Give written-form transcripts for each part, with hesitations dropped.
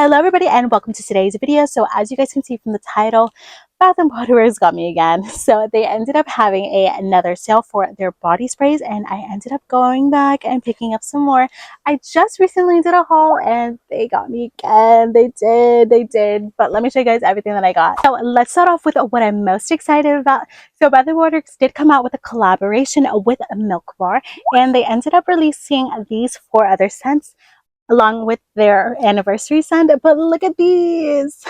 Hello everybody and welcome to today's video. So as you guys can see from the title, Bath and Body Works got me again. So they ended up having another sale for their body sprays and I ended up going back and picking up some more. I just recently did a haul and they got me again. They did. But let me show you guys everything that I got. So let's start off with what I'm most excited about. So Bath and Body Works did come out with a collaboration with Milk Bar and they ended up releasing these 4 other scents along with their anniversary scent. But look at these.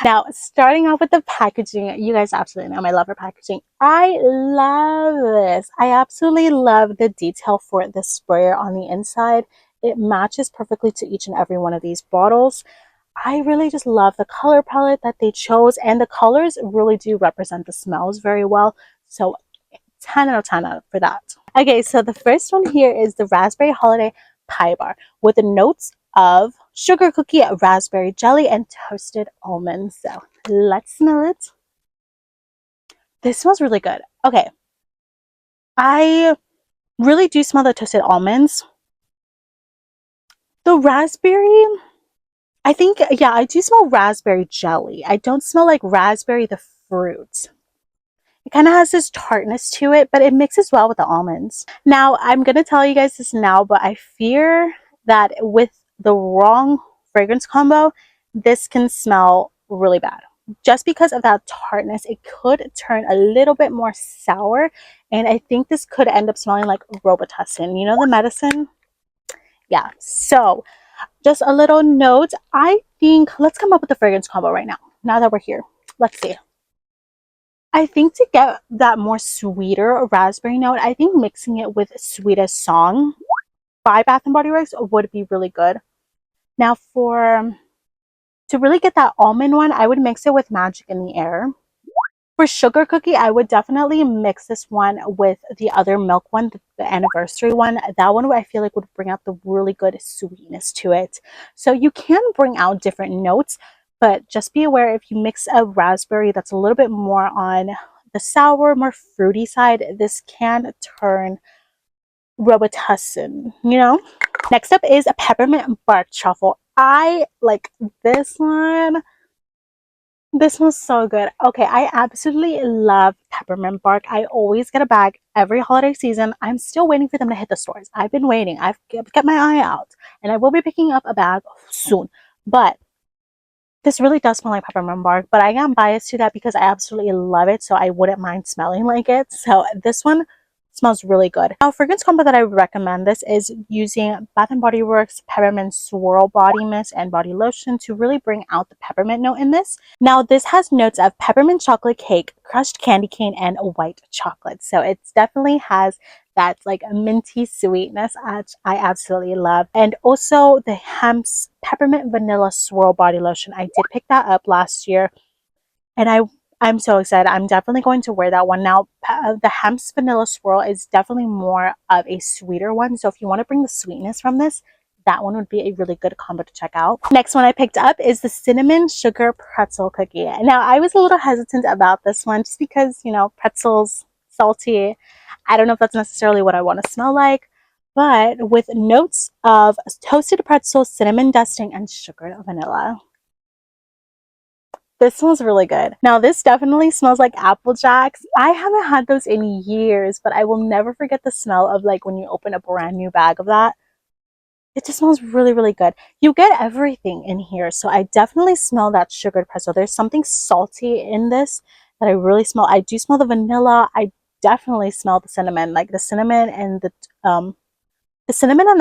Now, starting off with the packaging, you guys absolutely know my love for packaging. I love this. I absolutely love the detail for the sprayer on the inside. It matches perfectly to each and every one of these bottles. I really just love the color palette that they chose, and the colors really do represent the smells very well. So 10 out of 10 out for that. Okay, so the first one here is the Raspberry Holiday Pie Bar with the notes of sugar cookie, raspberry jelly, and toasted almonds. So let's smell it. This smells really good. Okay, I really do smell the toasted almonds. The raspberry, I think, yeah, I do smell raspberry jelly. I don't smell like raspberry the fruit. It kind of has this tartness to it, but it mixes well with the almonds. Now, I'm going to tell you guys this now, but I fear that with the wrong fragrance combo, this can smell really bad. Just because of that tartness, it could turn a little bit more sour, and I think this could end up smelling like Robitussin. You know the medicine? Yeah, so just a little note. I think, let's come up with the fragrance combo right now that we're here. Let's see. I think to get that more sweeter raspberry note, I think mixing it with Sweetest Song by Bath and Body Works would be really good. Now to really get that almond one, I would mix it with Magic in the Air. For Sugar Cookie, I would definitely mix this one with the other milk one, the anniversary one. That one I feel like would bring out the really good sweetness to it. So you can bring out different notes, but just be aware if you mix a raspberry that's a little bit more on the sour, more fruity side, this can turn Robitussin, you know? Next up is a peppermint bark truffle. I like this one. This smells so good. Okay, I absolutely love peppermint bark. I always get a bag every holiday season. I'm still waiting for them to hit the stores. I've been waiting. I've kept my eye out, and I will be picking up a bag soon. But this really does smell like peppermint bark, but I am biased to that because I absolutely love it, so I wouldn't mind smelling like it. So this one smells really good. Now, fragrance combo that I would recommend this is using Bath and Body Works Peppermint Swirl Body Mist and Body Lotion to really bring out the peppermint note in this. Now, this has notes of peppermint chocolate cake, crushed candy cane, and white chocolate. So it definitely has that like minty sweetness, which I absolutely love. And also the Hemp's Peppermint Vanilla Swirl Body Lotion. I did pick that up last year, and I'm so excited. I'm definitely going to wear that one. Now, the Hemp's Vanilla Swirl is definitely more of a sweeter one. So if you want to bring the sweetness from this, that one would be a really good combo to check out. Next one I picked up is the Cinnamon Sugar Pretzel Cookie. Now, I was a little hesitant about this one just because, you know, pretzels, salty. I don't know if that's necessarily what I want to smell like, but with notes of toasted pretzel, cinnamon dusting, and sugar vanilla. This smells really good. Now, this definitely smells like Apple Jacks. I haven't had those in years, but I will never forget the smell of like when you open a brand new bag of that. It just smells really, really good. You get everything in here, so I definitely smell that sugared pretzel. There's something salty in this that I really smell. I do smell the vanilla. I definitely smell the cinnamon. Like the cinnamon and the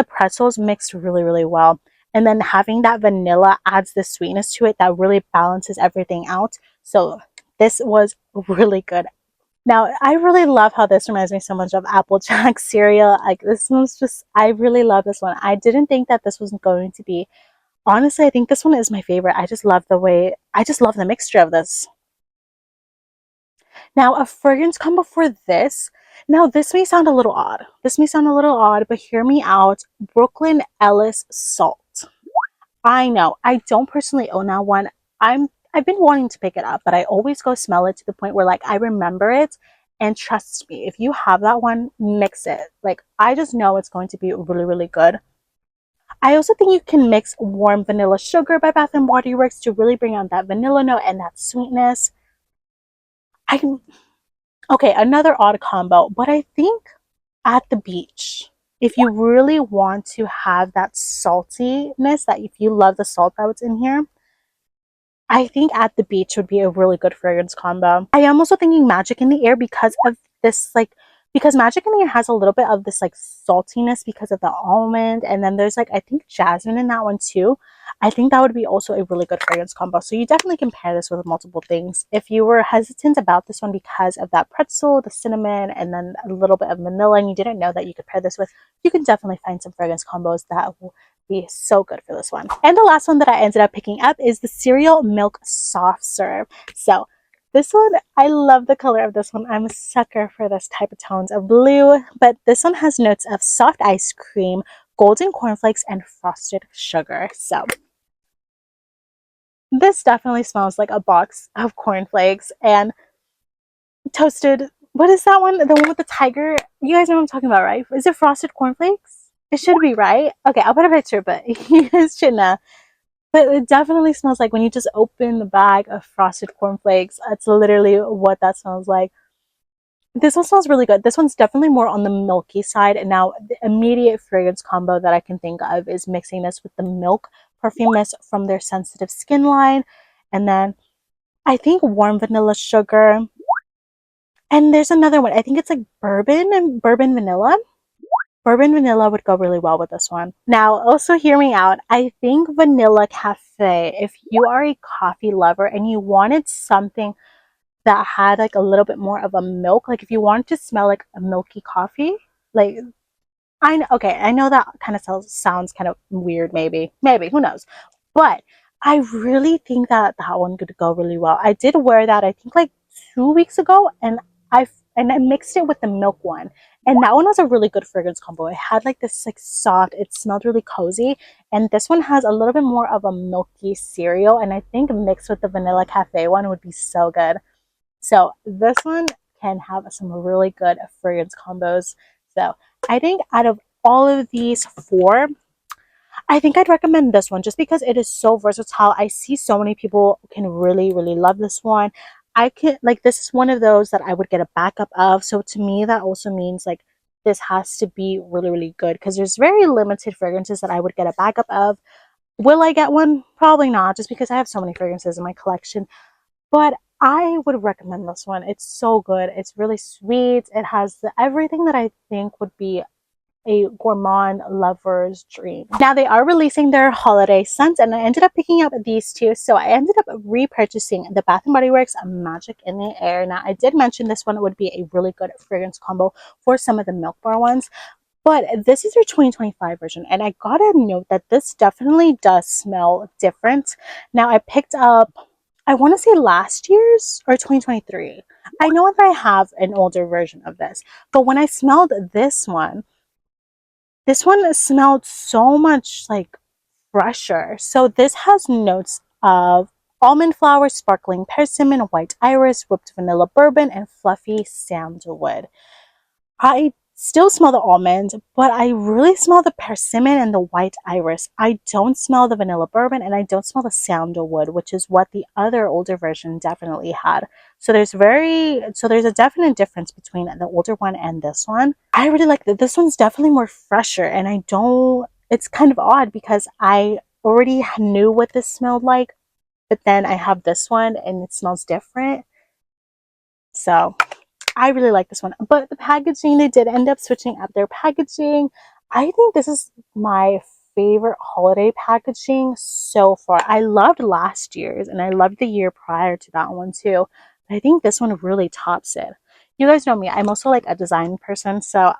pretzels mixed really, really well. And then having that vanilla adds the sweetness to it that really balances everything out. So this was really good. Now, I really love how this reminds me so much of Applejack cereal. Like, this one's just, I really love this one. I didn't think that this was going to be, honestly, I think this one is my favorite. I just love the mixture of this. Now, a fragrance combo for this. Now, this may sound a little odd. But hear me out. Brooklyn Ellis Salt. I know, I don't personally own that one. I've been wanting to pick it up, but I always go smell it to the point where like I remember it. And trust me, if you have that one, mix it. Like, I just know it's going to be really, really good. I also think you can mix warm vanilla sugar by Bath and Body Works to really bring out that vanilla note and that sweetness. I can, okay, another odd combo, but I think at the beach, if you really want to have that saltiness, that if you love the salt that's in here, I think at the beach would be a really good fragrance combo. I am also thinking Magic in the Air because of this, like, because Magic in the Air has a little bit of this like saltiness because of the almond, and then there's like I think jasmine in that one too. I think that would be also a really good fragrance combo. So you definitely can pair this with multiple things. If you were hesitant about this one because of that pretzel, the cinnamon, and then a little bit of vanilla, and you didn't know that you could pair this with, you can definitely find some fragrance combos that will be so good for this one. And the last one that I ended up picking up is the cereal milk soft serve. So this one, I love the color of this one. I'm a sucker for this type of tones of blue, but this one has notes of soft ice cream, golden cornflakes, and frosted sugar. So this definitely smells like a box of cornflakes and toasted. What is that one? The one with the tiger? You guys know what I'm talking about, right? Is it frosted cornflakes? It should be, right? Okay, I'll put a picture, but you guys should know. But it definitely smells like when you just open the bag of frosted cornflakes. That's literally what that smells like. This one smells really good. This one's definitely more on the milky side. And now the immediate fragrance combo that I can think of is mixing this with the milk perfume mist from their sensitive skin line. And then I think warm vanilla sugar. And there's another one. I think it's like bourbon and bourbon vanilla. Bourbon vanilla would go really well with this one. Now, also hear me out. I think Vanilla Cafe, if you are a coffee lover and you wanted something that had like a little bit more of a milk, like if you wanted to smell like a milky coffee, like okay, I know that kind of sounds kind of weird, maybe, who knows? But I really think that that one could go really well. I did wear that, I think like 2 weeks ago, and I mixed it with the milk one, and that one was a really good fragrance combo. It had like this like soft, it smelled really cozy, and this one has a little bit more of a milky cereal, and I think mixed with the Vanilla Cafe one would be so good. So this one can have some really good fragrance combos. So I think out of all of these four, I think I'd recommend this one just because it is so versatile. I see so many people can really, really love this one. I can like this is one of those that I would get a backup of. So to me, that also means like this has to be really, really good because there's very limited fragrances that I would get a backup of. Will I get one? Probably not, just because I have so many fragrances in my collection. But I would recommend this one. It's so good. It's really sweet. It has everything that I think would be a gourmand lover's dream. Now they are releasing their holiday scents, and I ended up picking up these two. So I ended up repurchasing the Bath and Body Works Magic in the Air. Now I did mention this one would be a really good fragrance combo for some of the Milk Bar ones. But this is your 2025 version, and I gotta note that this definitely does smell different. Now I picked up, I want to say last year's or 2023. I know that I have an older version of this, but when I smelled this one smelled so much like fresher. So this has notes of almond flower, sparkling persimmon, white iris, whipped vanilla bourbon, and fluffy sandalwood. I still smell the almond, but I really smell the persimmon and the white iris. I don't smell the vanilla bourbon, and I don't smell the sandalwood, which is what the other older version definitely had. So there's a definite difference between the older one and this one. I really like that. This one's definitely more fresher, and I don't, it's kind of odd because I already knew what this smelled like, but then I have this one and it smells different. So I really like this one. But the packaging, they did end up switching up their packaging. I think this is my favorite holiday packaging so far. I loved last year's and I loved the year prior to that one too. But I think this one really tops it. You guys know me. I'm also like a design person. So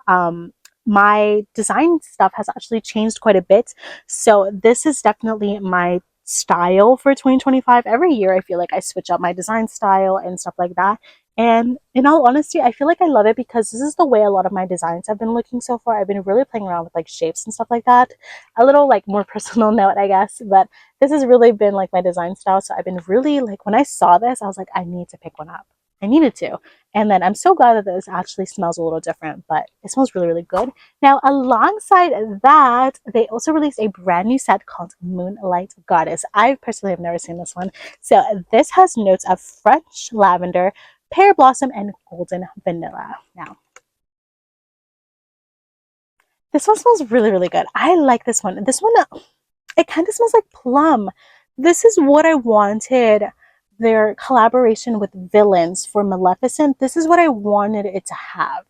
my design stuff has actually changed quite a bit. So this is definitely my style for 2025. Every year I feel like I switch up my design style and stuff like that. And in all honesty, I feel like I love it because this is the way a lot of my designs have been looking so far. I've been really playing around with like shapes and stuff like that. A little like more personal note, I guess, but this has really been like my design style. So I've been really like, when I saw this, I was like, I need to pick one up. I needed to. And then I'm so glad that this actually smells a little different, but it smells really, really good. Now, alongside that, they also released a brand new set called Moonlight Goddess. I personally have never seen this one. So this has notes of French lavender, pear blossom, and golden vanilla. Now, this one smells really, really good. I like this one. This one, it kind of smells like plum. This is what I wanted their collaboration with Villains for Maleficent. This is what I wanted it to have.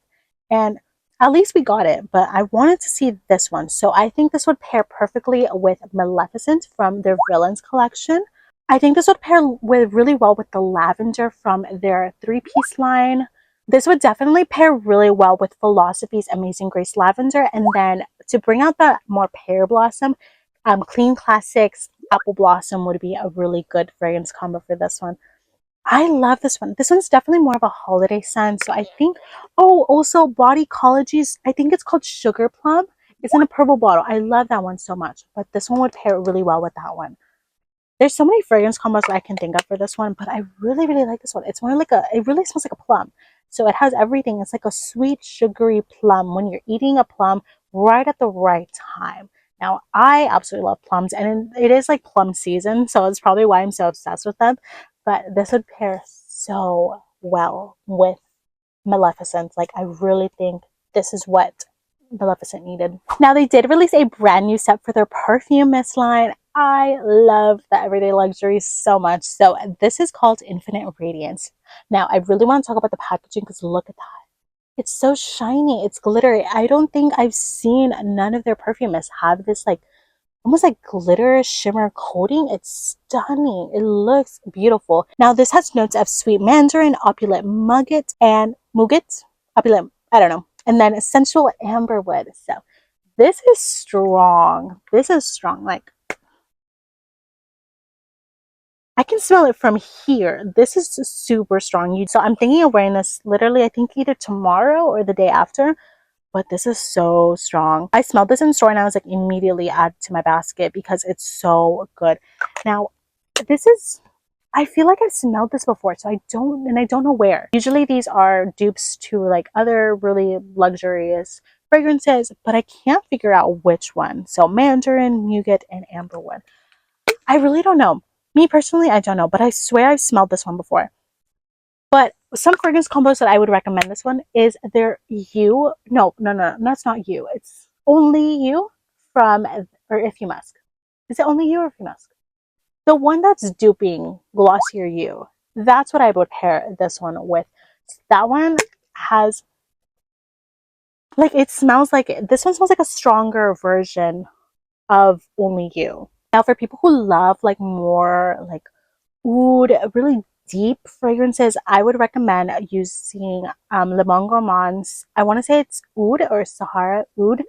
And at least we got it, but I wanted to see this one. So I think this would pair perfectly with Maleficent from their Villains collection. I think this would pair with really well with the lavender from their three-piece line. This would definitely pair really well with Philosophy's Amazing Grace Lavender. And then to bring out the more pear blossom, Clean Classics Apple Blossom would be a really good fragrance combo for this one. I love this one. This one's definitely more of a holiday scent. So I think, oh, also Bodycology's, I think it's called Sugar Plum. It's in a purple bottle. I love that one so much. But this one would pair really well with that one. There's so many fragrance combos that I can think of for this one, but I really, really like this one. It's more like it really smells like a plum. So it has everything. It's like a sweet, sugary plum when you're eating a plum right at the right time. Now, I absolutely love plums, and it is like plum season, so it's probably why I'm so obsessed with them. But this would pair so well with Maleficent. Like, I really think this is what Maleficent needed. Now, they did release a brand new set for their perfume mist line. I love the Everyday Luxuries so much. So this is called Infinite Radiance. Now, I really want to talk about the packaging because look at that. It's so shiny. It's glittery. I don't think I've seen none of their perfume mists have this like almost like glitter shimmer coating. It's stunning. It looks beautiful. Now this has notes of sweet mandarin, opulent mugget, and muget, opulent, I don't know, and then sensual amberwood. So this is strong. This is strong. Like, I can smell it from here. This is super strong. So I'm thinking of wearing this literally, I think either tomorrow or the day after. But this is so strong. I smelled this in store and I was like immediately add to my basket because it's so good. Now, this is, I feel like I've smelled this before, so I don't know where. Usually these are dupes to like other really luxurious fragrances, but I can't figure out which one. So mandarin, muget, and amberwood. I really don't know. Me personally, I don't know, but I swear I've smelled this one before. But some fragrance combos that I would recommend this one is their You. No, that's not You. It's Only You from, or If You Musk. Is it Only You or If You Musk? The one that's duping Glossier You. That's what I would pair this one with. That one has, like, it smells like, this one smells like a stronger version of Only You. Now, for people who love, like, more, like, oud, really deep fragrances, I would recommend using Le Bon Gourmand's, I want to say it's oud or Sahara oud.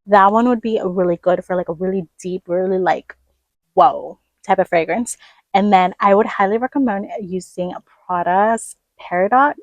That one would be really good for like a really deep, really like, whoa type of fragrance. And then I would highly recommend using Prada's Paradox.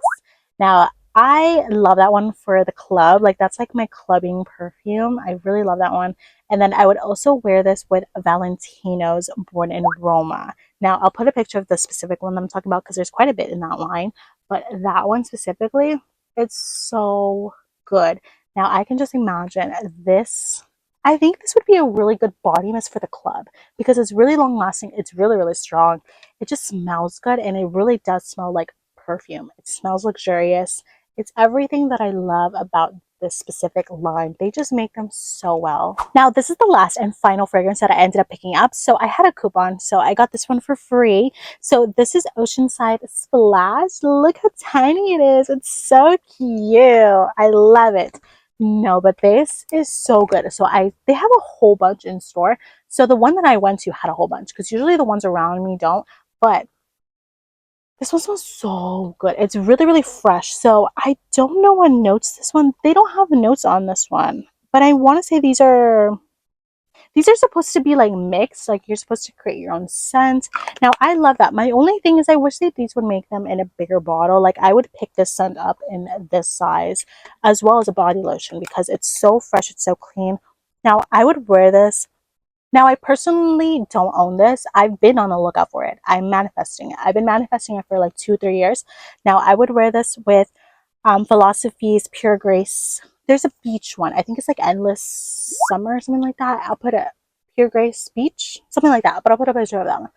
Now, I love that one for the club. Like, that's like my clubbing perfume. I really love that one. And then I would also wear this with Valentino's Born in Roma. Now, I'll put a picture of the specific one that I'm talking about because there's quite a bit in that line. But that one specifically, it's so good. Now, I can just imagine this. I think this would be a really good body mist for the club because it's really long lasting. It's really, really strong. It just smells good and it really does smell like perfume. It smells luxurious. It's everything that I love about this specific line. They just make them so well. Now, this is the last and final fragrance that I ended up picking up. So I had a coupon, so I got this one for free. So this is Oceanside Splash. Look how tiny it is. It's so cute. I love it. No, but this is so good. So they have a whole bunch in store. So the one that I went to had a whole bunch because usually the ones around me don't. But this one smells so good. It's really, really fresh. So I don't know what notes this one. They don't have notes on this one. But I want to say these are supposed to be like mixed. Like, you're supposed to create your own scent. Now, I love that. My only thing is I wish that these would make them in a bigger bottle. Like, I would pick this scent up in this size as well as a body lotion because it's so fresh. It's so clean. Now, I would wear this Now, I personally don't own this. I've been on the lookout for it. I'm manifesting it. I've been manifesting it for like 2 3 years. Now, I would wear this with Philosophy's Pure Grace. There's a beach one. I think it's like Endless Summer or something like that. I'll put a Pure Grace Beach, something like that. But I'll put a picture of that one.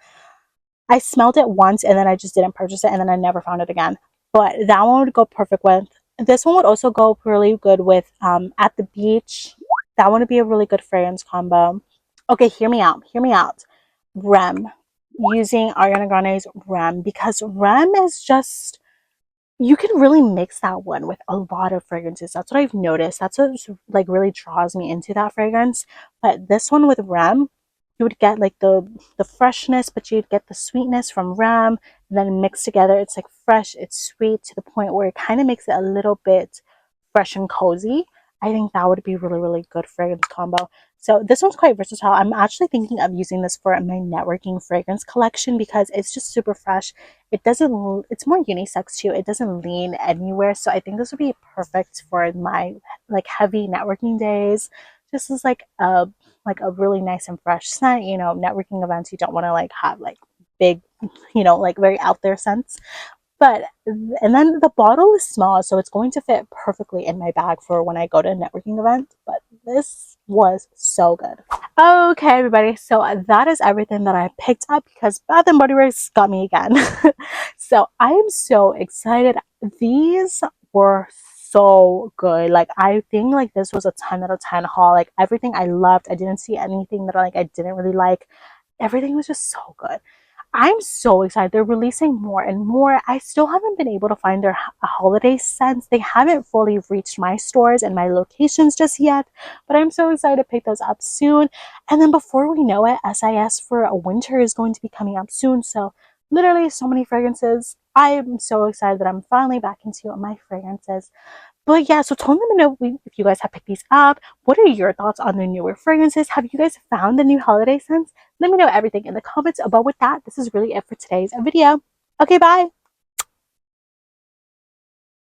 I smelled it once and then I just didn't purchase it and then I never found it again. But that one would go perfect with. This one would also go really good with At the Beach. That one would be a really good fragrance combo. Okay, hear me out. Hear me out. Rem. Using Ariana Grande's Rem because Rem is just you can really mix that one with a lot of fragrances. That's what I've noticed. That's what like really draws me into that fragrance. But this one with Rem, you would get like the freshness, but you'd get the sweetness from Rem, and then mixed together. It's like fresh, it's sweet to the point where it kind of makes it a little bit fresh and cozy. I think that would be really, really good fragrance combo. So this one's quite versatile. I'm actually thinking of using this for my networking fragrance collection because it's just super fresh. It doesn't, it's more unisex too. It doesn't lean anywhere. So I think this would be perfect for my like heavy networking days. Just as like a really nice and fresh scent. You know, networking events, you don't want to like have like big, you know, like very out there scents. But, and then the bottle is small, so it's going to fit perfectly in my bag for when I go to a networking event. But this was so good. Okay, everybody, so that is everything that I picked up because Bath and Body Works got me again. So I am so excited. These were so good. Like I think like this was a 10 out of 10 haul. Like everything I loved. I didn't see anything that like I didn't really like. Everything was just so good. I'm so excited. They're releasing more and more. I still haven't been able to find their holiday scents. They haven't fully reached my stores and my locations just yet, but I'm so excited to pick those up soon. And then before we know it, SIS for a winter is going to be coming up soon. So literally so many fragrances. I am so excited that I'm finally back into my fragrances. But yeah, so totally let me know if you guys have picked these up. What are your thoughts on the newer fragrances? Have you guys found the new holiday scents? Let me know everything in the comments. But with that, this is really it for today's video. Okay, bye.